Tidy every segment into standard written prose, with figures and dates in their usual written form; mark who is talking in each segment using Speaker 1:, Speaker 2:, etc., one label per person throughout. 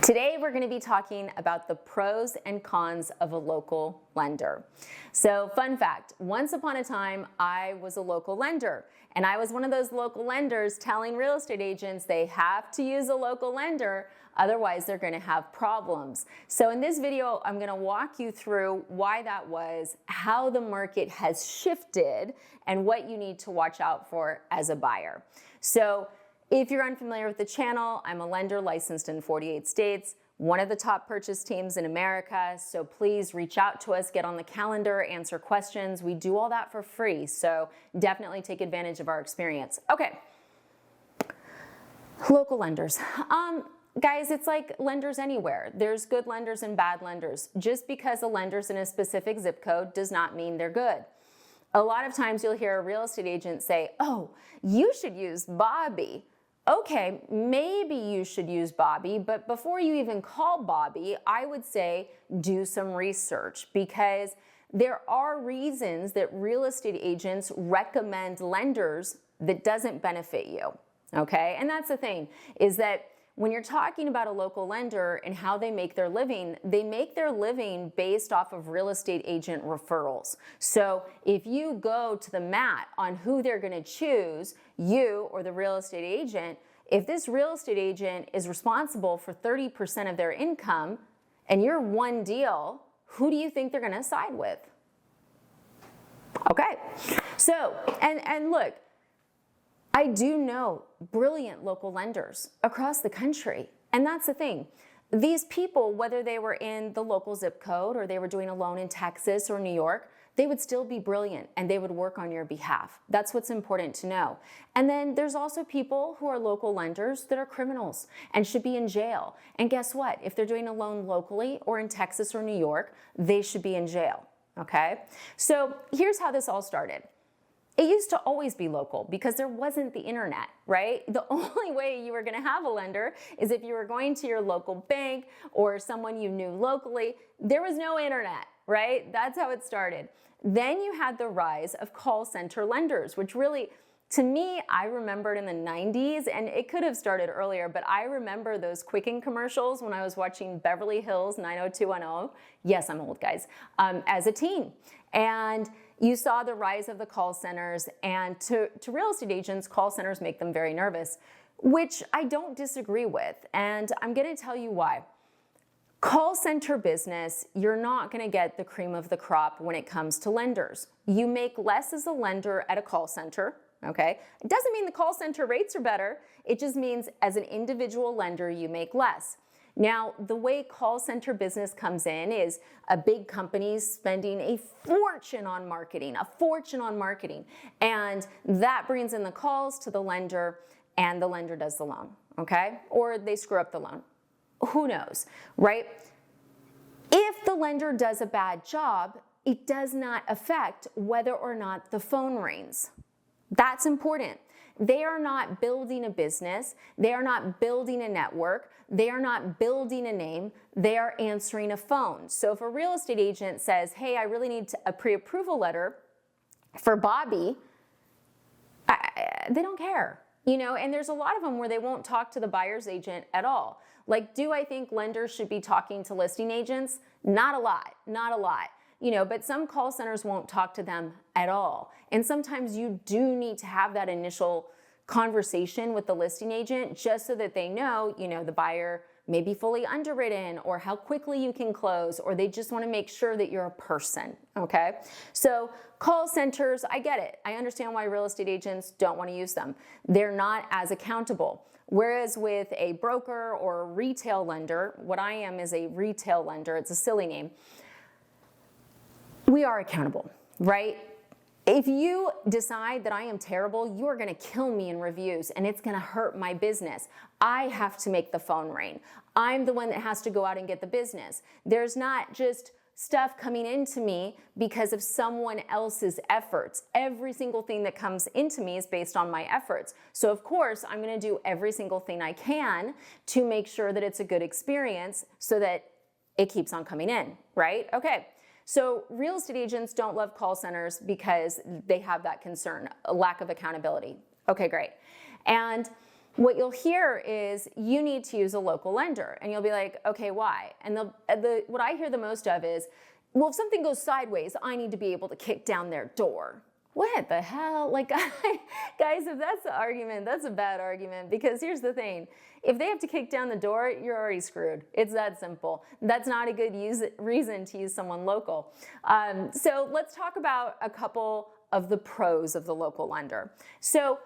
Speaker 1: Today we're going to be talking about the pros and cons of a local lender. So fun fact, once upon a time I was a local lender, and I was one of those local lenders telling real estate agents they have to use a local lender, otherwise they're going to have problems. So in this video I'm going to walk you through why that was, how the market has shifted, and what you need to watch out for as a buyer. So if you're unfamiliar with the channel, I'm a lender licensed in 48 states, one of the top purchase teams in America, so please reach out to us, get on the calendar, answer questions. We do all that for free, so definitely take advantage of our experience. Okay, local lenders. Guys, it's like lenders anywhere. There's good lenders and bad lenders. Just because a lender's in a specific zip code does not mean they're good. A lot of times you'll hear a real estate agent say, oh, you should use Bobby. Okay, maybe you should use Bobby, but before you even call Bobby, I would say do some research, because there are reasons that real estate agents recommend lenders that doesn't benefit you, okay? And that's the thing, is that when you're talking about a local lender and how they make their living based off of real estate agent referrals. So if you go to the mat on who they're going to choose, you or the real estate agent, if this real estate agent is responsible for 30% of their income and you're one deal, who do you think they're going to side with? Okay, so, and look, I do know brilliant local lenders across the country, and that's the thing. These people, whether they were in the local zip code or they were doing a loan in Texas or New York, they would still be brilliant and they would work on your behalf. That's what's important to know. And then there's also people who are local lenders that are criminals and should be in jail. And guess what? If they're doing a loan locally or in Texas or New York, they should be in jail, okay? So here's how this all started. It used to always be local because there wasn't the internet, right? The only way you were gonna have a lender is if you were going to your local bank or someone you knew locally. There was no internet, right? That's how it started. Then you had the rise of call center lenders, which really, to me, I remembered in the 90s, and it could have started earlier, but I remember those Quicken commercials when I was watching Beverly Hills 90210. Yes, I'm old, guys, as a teen. And you saw the rise of the call centers, and to real estate agents, call centers make them very nervous, which I don't disagree with, and I'm gonna tell you why. Call center business, you're not gonna get the cream of the crop when it comes to lenders. You make less as a lender at a call center, okay? It doesn't mean the call center rates are better, it just means as an individual lender, you make less. Now, the way call center business comes in is a big company spending a fortune on marketing, and that brings in the calls to the lender, and the lender does the loan, okay? Or they screw up the loan. Who knows, right? If the lender does a bad job, it does not affect whether or not the phone rings. That's important. They are not building a business. They are not building a network. They are not building a name. They are answering a phone. So if a real estate agent says, hey, I really need a pre-approval letter for Bobby, they don't care. You know, and there's a lot of them where they won't talk to the buyer's agent at all. Like, do I think lenders should be talking to listing agents? Not a lot, not a lot. You know, but some call centers won't talk to them at all. And sometimes you do need to have that initial conversation with the listing agent just so that they know, you know, the buyer may be fully underwritten or how quickly you can close, or they just want to make sure that you're a person, okay? So call centers, I get it. I understand why real estate agents don't want to use them. They're not as accountable. Whereas with a broker or a retail lender, what I am is a retail lender, it's a silly name, we are accountable, right? If you decide that I am terrible, you are gonna kill me in reviews and it's gonna hurt my business. I have to make the phone ring. I'm the one that has to go out and get the business. There's not just stuff coming into me because of someone else's efforts. Every single thing that comes into me is based on my efforts. So of course, I'm gonna do every single thing I can to make sure that it's a good experience so that it keeps on coming in, right? Okay. So real estate agents don't love call centers because they have that concern, a lack of accountability. Okay, great. And what you'll hear is you need to use a local lender, and you'll be like, okay, why? And what I hear the most of is, well, if something goes sideways, I need to be able to kick down their door. What the hell? Like, guys, if that's the argument, that's a bad argument, because here's the thing. If they have to kick down the door, you're already screwed. It's that simple. That's not a good reason to use someone local. So let's talk about a couple of the pros of the local lender. So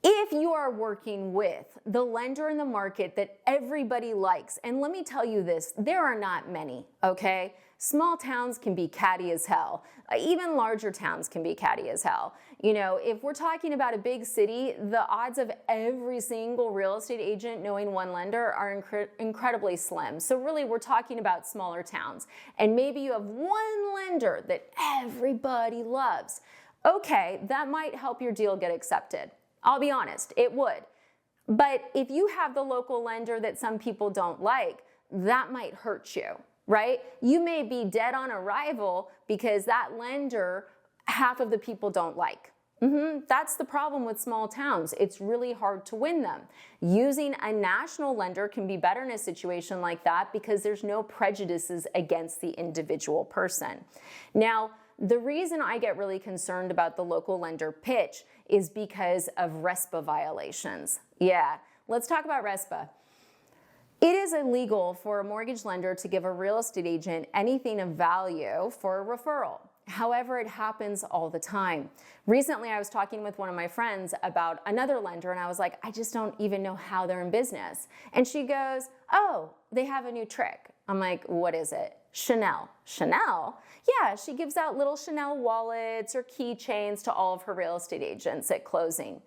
Speaker 1: if you are working with the lender in the market that everybody likes, and let me tell you this, there are not many, okay? Small towns can be catty as hell. Even larger towns can be catty as hell. You know, if we're talking about a big city, the odds of every single real estate agent knowing one lender are incredibly slim. So really, we're talking about smaller towns. And maybe you have one lender that everybody loves. Okay, that might help your deal get accepted. I'll be honest, it would. But if you have the local lender that some people don't like, that might hurt you, right? You may be dead on arrival because that lender, half of the people don't like. That's the problem with small towns. It's really hard to win them. Using a national lender can be better in a situation like that because there's no prejudices against the individual person. Now, the reason I get really concerned about the local lender pitch is because of RESPA violations. Yeah, let's talk about RESPA. It is illegal for a mortgage lender to give a real estate agent anything of value for a referral. However, it happens all the time. Recently, I was talking with one of my friends about another lender, and I was like, I just don't even know how they're in business. And she goes, oh, they have a new trick. I'm like, what is it? Chanel. Chanel? Yeah, she gives out little Chanel wallets or keychains to all of her real estate agents at closing.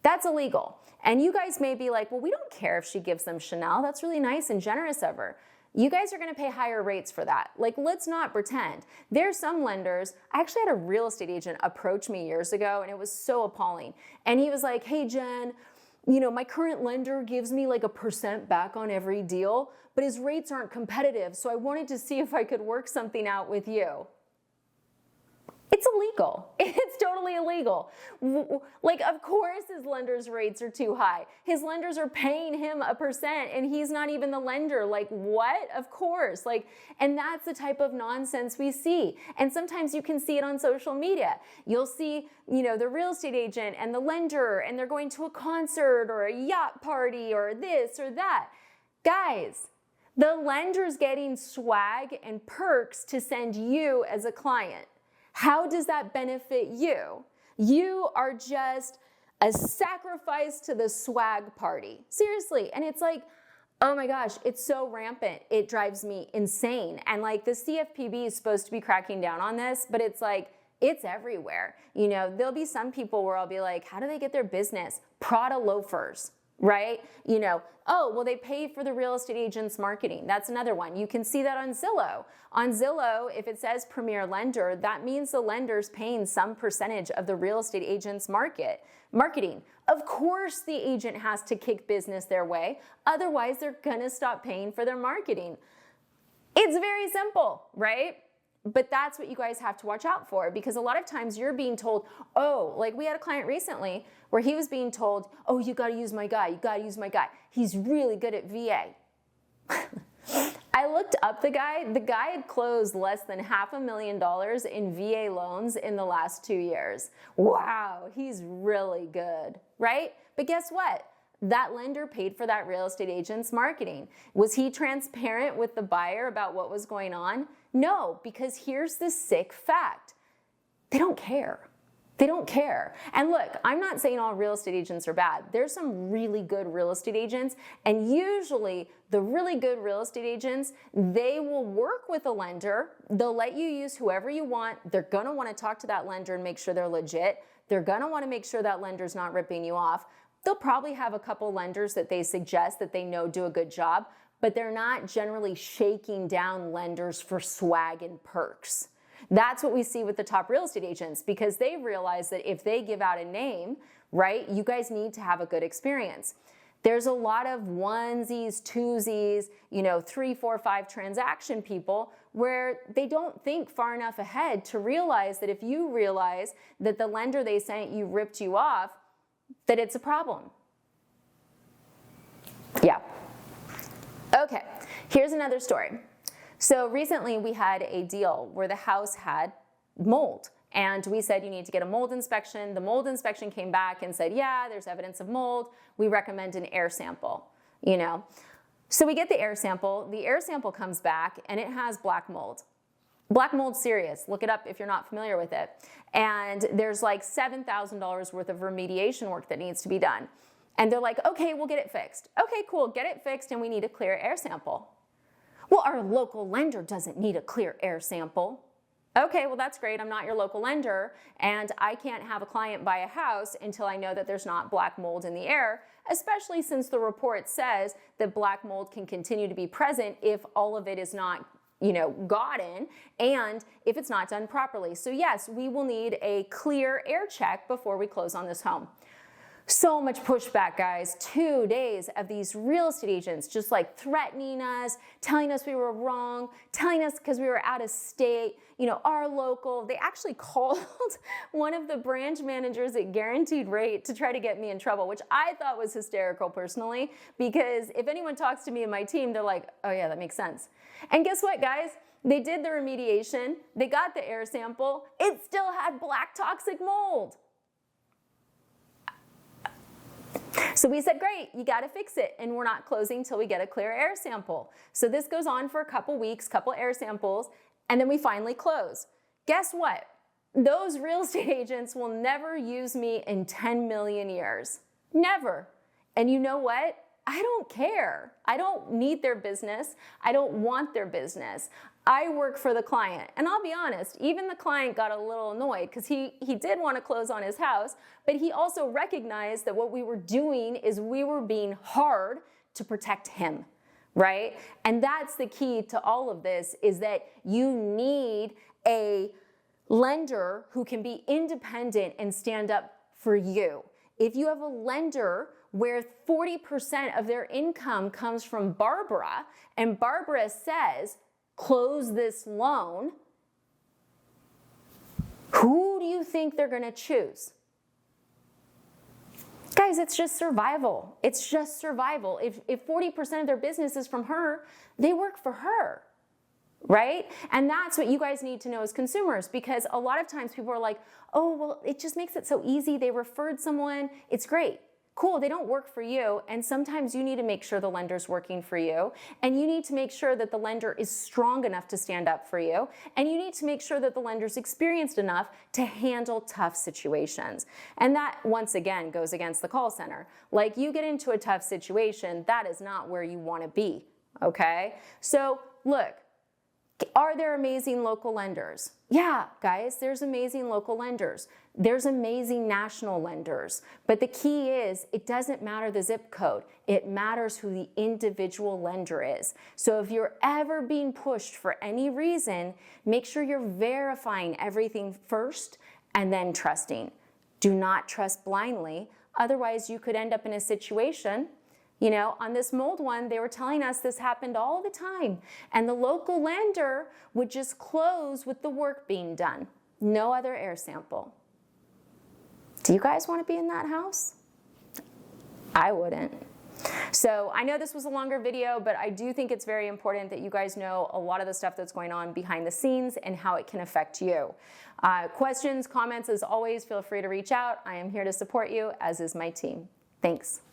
Speaker 1: That's illegal. And you guys may be like, well, we don't care if she gives them Chanel. That's really nice and generous of her. You guys are gonna pay higher rates for that. Like, let's not pretend. There's some lenders, I actually had a real estate agent approach me years ago, and it was so appalling. And he was like, hey, Jen, you know, my current lender gives me like 1% back on every deal, but his rates aren't competitive, so I wanted to see if I could work something out with you. It's illegal. It's totally illegal. Like, of course his lender's rates are too high. His lenders are paying him 1% and he's not even the lender. Like, what? Of course. Like, and that's the type of nonsense we see. And sometimes you can see it on social media. You'll see, you know, the real estate agent and the lender, and they're going to a concert or a yacht party or this or that. Guys, the lender's getting swag and perks to send you as a client. How does that benefit you? You are just a sacrifice to the swag party. Seriously. And it's like, oh my gosh, it's so rampant. It drives me insane. And like, the CFPB is supposed to be cracking down on this, but it's like, it's everywhere. You know, there'll be some people where I'll be like, how do they get their business? Prada loafers. Right? You know, oh, well, they pay for the real estate agent's marketing. That's another one. You can see that on Zillow. On Zillow, if it says premier lender, that means the lender's paying some percentage of the real estate agent's marketing. Of course, the agent has to kick business their way. Otherwise, they're going to stop paying for their marketing. It's very simple, right? But that's what you guys have to watch out for, because a lot of times you're being told, oh, like we had a client recently where he was being told, oh, you got to use my guy. You got to use my guy. He's really good at VA. I looked up the guy. The guy had closed less than $500,000 in VA loans in the last 2 years. Wow, he's really good, right? But guess what? That lender paid for that real estate agent's marketing. Was he transparent with the buyer about what was going on? No, because here's the sick fact. They don't care. They don't care. And look, I'm not saying all real estate agents are bad. There's some really good real estate agents, and usually the really good real estate agents, they will work with a lender. They'll let you use whoever you want. They're gonna wanna talk to that lender and make sure they're legit. They're gonna wanna make sure that lender's not ripping you off. They'll probably have a couple lenders that they suggest that they know do a good job, but they're not generally shaking down lenders for swag and perks. That's what we see with the top real estate agents, because they realize that if they give out a name, right, you guys need to have a good experience. There's a lot of onesies, twosies, 3, 4, 5 transaction people where they don't think far enough ahead to realize that if you realize that the lender they sent you ripped you off, that it's a problem. Yeah. Okay, here's another story. So recently we had a deal where the house had mold, and we said you need to get a mold inspection. The mold inspection came back and said, yeah, there's evidence of mold. We recommend an air sample, you know. So we get the air sample comes back and it has black mold. Black mold serious, look it up if you're not familiar with it. And there's like $7,000 worth of remediation work that needs to be done. And they're like, okay, we'll get it fixed. Okay, cool, get it fixed and we need a clear air sample. Well, our local lender doesn't need a clear air sample. Okay, well that's great, I'm not your local lender and I can't have a client buy a house until I know that there's not black mold in the air, especially since the report says that black mold can continue to be present if all of it is not, you know, gotten and if it's not done properly. So yes, we will need a clear air check before we close on this home. So much pushback, guys. 2 days of these real estate agents just like threatening us, telling us we were wrong, telling us because we were out of state, you know, our local. They actually called one of the branch managers at Guaranteed Rate to try to get me in trouble, which I thought was hysterical personally, because if anyone talks to me and my team, they're like, oh yeah, that makes sense. And guess what, guys? They did the remediation. They got the air sample. It still had black toxic mold. So we said, great, you got to fix it, and we're not closing till we get a clear air sample. So this goes on for a couple weeks, couple air samples, and then we finally close. Guess what? Those real estate agents will never use me in 10 million years. Never. And you know what? I don't care. I don't need their business. I don't want their business. I work for the client. And I'll be honest, even the client got a little annoyed because he did want to close on his house, but he also recognized that what we were doing is we were being hard to protect him, right? And that's the key to all of this, is that you need a lender who can be independent and stand up for you. If you have a lender where 40% of their income comes from Barbara, and Barbara says, close this loan, who do you think they're going to choose? Guys, it's just survival. It's just survival. If 40% of their business is from her, they work for her, right? And that's what you guys need to know as consumers, because a lot of times people are like, oh, well, it just makes it so easy. They referred someone. It's great. Cool, they don't work for you, and sometimes you need to make sure the lender's working for you, and you need to make sure that the lender is strong enough to stand up for you, and you need to make sure that the lender's experienced enough to handle tough situations. And that, once again, goes against the call center. Like, you get into a tough situation, that is not where you want to be, okay? So, look, are there amazing local lenders? Yeah, guys, there's amazing local lenders. There's amazing national lenders. But the key is, it doesn't matter the zip code. It matters who the individual lender is. So if you're ever being pushed for any reason, make sure you're verifying everything first and then trusting. Do not trust blindly. Otherwise, you could end up in a situation. You know, on this mold one, they were telling us this happened all the time. And the local lender would just close with the work being done. No other air sample. Do you guys want to be in that house? I wouldn't. So I know this was a longer video, but I do think it's very important that you guys know a lot of the stuff that's going on behind the scenes and how it can affect you. Questions, comments, as always, feel free to reach out. I am here to support you, as is my team. Thanks.